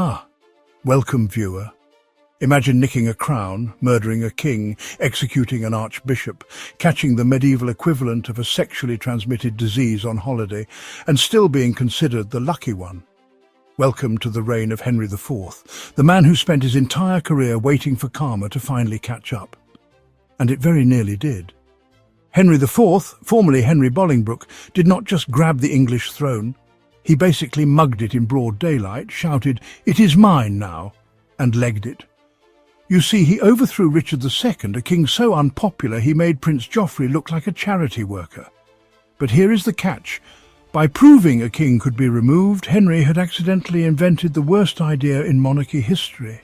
Ah, welcome, viewer. Imagine nicking a crown, murdering a king, executing an archbishop, catching the medieval equivalent of a sexually transmitted disease on holiday, and still being considered the lucky one. Welcome to the reign of Henry IV, the man who spent his entire career waiting for karma to finally catch up. And it very nearly did. Henry IV, formerly Henry Bolingbroke, did not just grab the English throne. He basically mugged it in broad daylight, shouted, "It is mine now," and legged it. You see, he overthrew Richard II, a king so unpopular he made Prince Joffrey look like a charity worker. But here is the catch. By proving a king could be removed, Henry had accidentally invented the worst idea in monarchy history.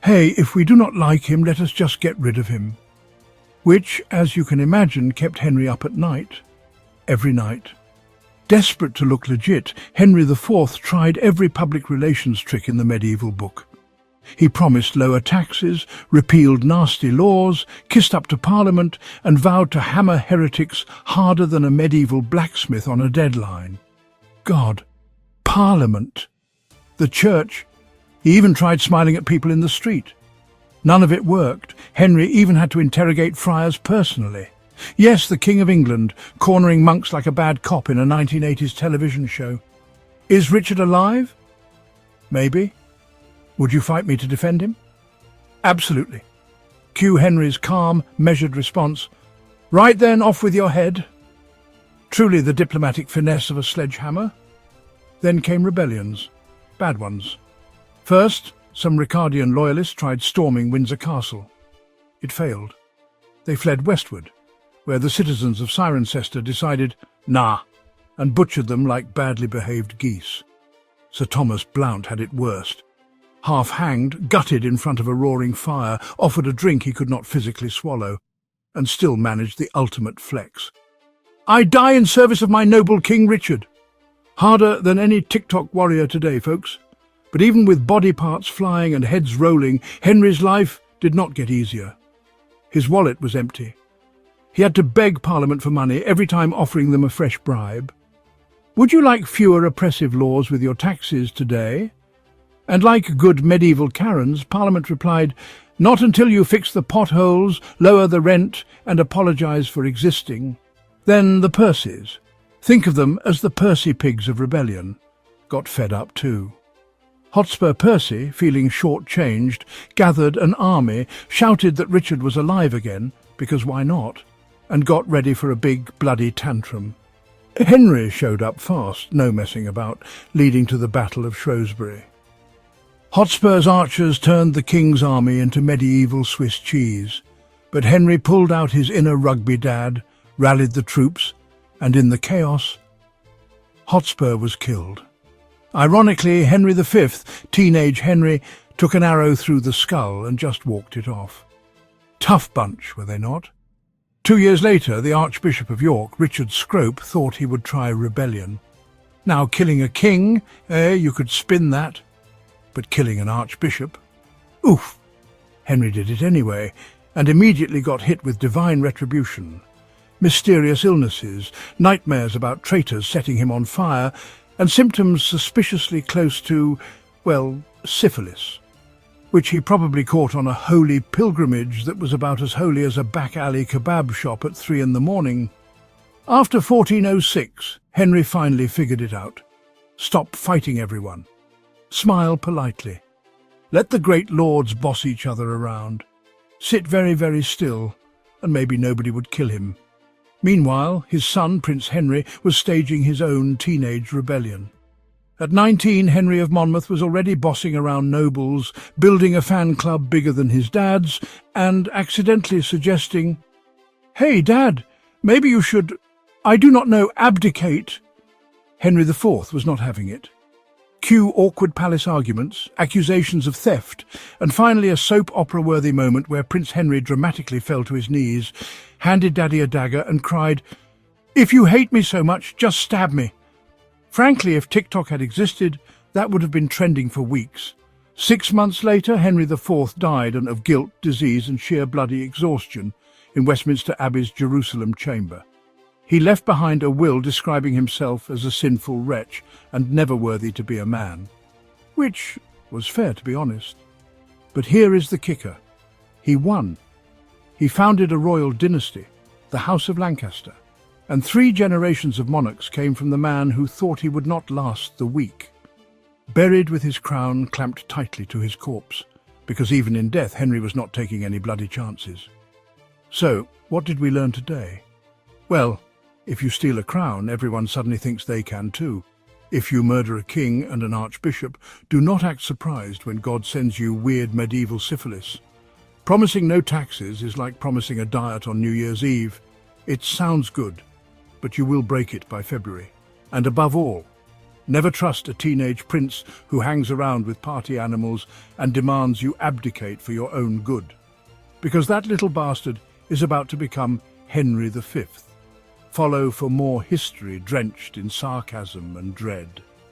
Hey, if we do not like him, let us just get rid of him. Which, as you can imagine, kept Henry up at night. Every night. Desperate to look legit, Henry IV tried every public relations trick in the medieval book. He promised lower taxes, repealed nasty laws, kissed up to Parliament, and vowed to hammer heretics harder than a medieval blacksmith on a deadline. God, Parliament, the Church. He even tried smiling at people in the street. None of it worked. Henry even had to interrogate friars personally. Yes, the King of England, cornering monks like a bad cop in a 1980s television show. Is Richard alive? Maybe. Would you fight me to defend him? Absolutely. Cue Henry's calm, measured response. Right then, off with your head. Truly the diplomatic finesse of a sledgehammer. Then came rebellions. Bad ones. First, some Ricardian loyalists tried storming Windsor Castle. It failed. They fled westward, where the citizens of Cirencester decided, nah, and butchered them like badly behaved geese. Sir Thomas Blount had it worst. Half-hanged, gutted in front of a roaring fire, offered a drink he could not physically swallow, and still managed the ultimate flex. I die in service of my noble King Richard. Harder than any TikTok warrior today, folks. But even with body parts flying and heads rolling, Henry's life did not get easier. His wallet was empty. He had to beg Parliament for money every time offering them a fresh bribe. Would you like fewer oppressive laws with your taxes today? And like good medieval Karens, Parliament replied, not until you fix the potholes, lower the rent and apologise for existing. Then the Percys, think of them as the Percy pigs of rebellion, got fed up too. Hotspur Percy, feeling short-changed, gathered an army, shouted that Richard was alive again, because why not, and got ready for a big bloody tantrum. Henry showed up fast, no messing about, leading to the Battle of Shrewsbury. Hotspur's archers turned the king's army into medieval Swiss cheese, but Henry pulled out his inner rugby dad, rallied the troops, and in the chaos, Hotspur was killed. Ironically, Henry V, teenage Henry, took an arrow through the skull and just walked it off. Tough bunch, were they not? 2 years later, the Archbishop of York, Richard Scrope, thought he would try rebellion. Now, killing a king, you could spin that. But killing an archbishop? Oof! Henry did it anyway, and immediately got hit with divine retribution. Mysterious illnesses, nightmares about traitors setting him on fire, and symptoms suspiciously close to, well, syphilis, which he probably caught on a holy pilgrimage that was about as holy as a back-alley kebab shop at 3 in the morning. After 1406, Henry finally figured it out. Stop fighting everyone. Smile politely. Let the great lords boss each other around. Sit very, very still, and maybe nobody would kill him. Meanwhile, his son, Prince Henry, was staging his own teenage rebellion. At 19, Henry of Monmouth was already bossing around nobles, building a fan club bigger than his dad's, and accidentally suggesting, "Hey, Dad, maybe you should, I do not know, abdicate." Henry IV was not having it. Cue awkward palace arguments, accusations of theft, and finally a soap opera-worthy moment where Prince Henry dramatically fell to his knees, handed Daddy a dagger and cried, "If you hate me so much, just stab me." Frankly, if TikTok had existed, that would have been trending for weeks. 6 months later, Henry IV died of guilt, disease and sheer bloody exhaustion in Westminster Abbey's Jerusalem chamber. He left behind a will describing himself as a sinful wretch and never worthy to be a man. Which, Was fair, to be honest. But here is the kicker. He won. He founded a royal dynasty, the House of Lancaster, and 3 generations of monarchs came from the man who thought he would not last the week. Buried with his crown clamped tightly to his corpse, because even in death Henry was not taking any bloody chances. So, what did we learn today? Well, if you steal a crown, everyone suddenly thinks they can too. If you murder a king and an archbishop, do not act surprised when God sends you weird medieval syphilis. Promising no taxes is like promising a diet on New Year's Eve. It sounds good, but you will break it by February. And above all, never trust a teenage prince who hangs around with party animals and demands you abdicate for your own good. Because that little bastard is about to become Henry V. Follow for more history drenched in sarcasm and dread.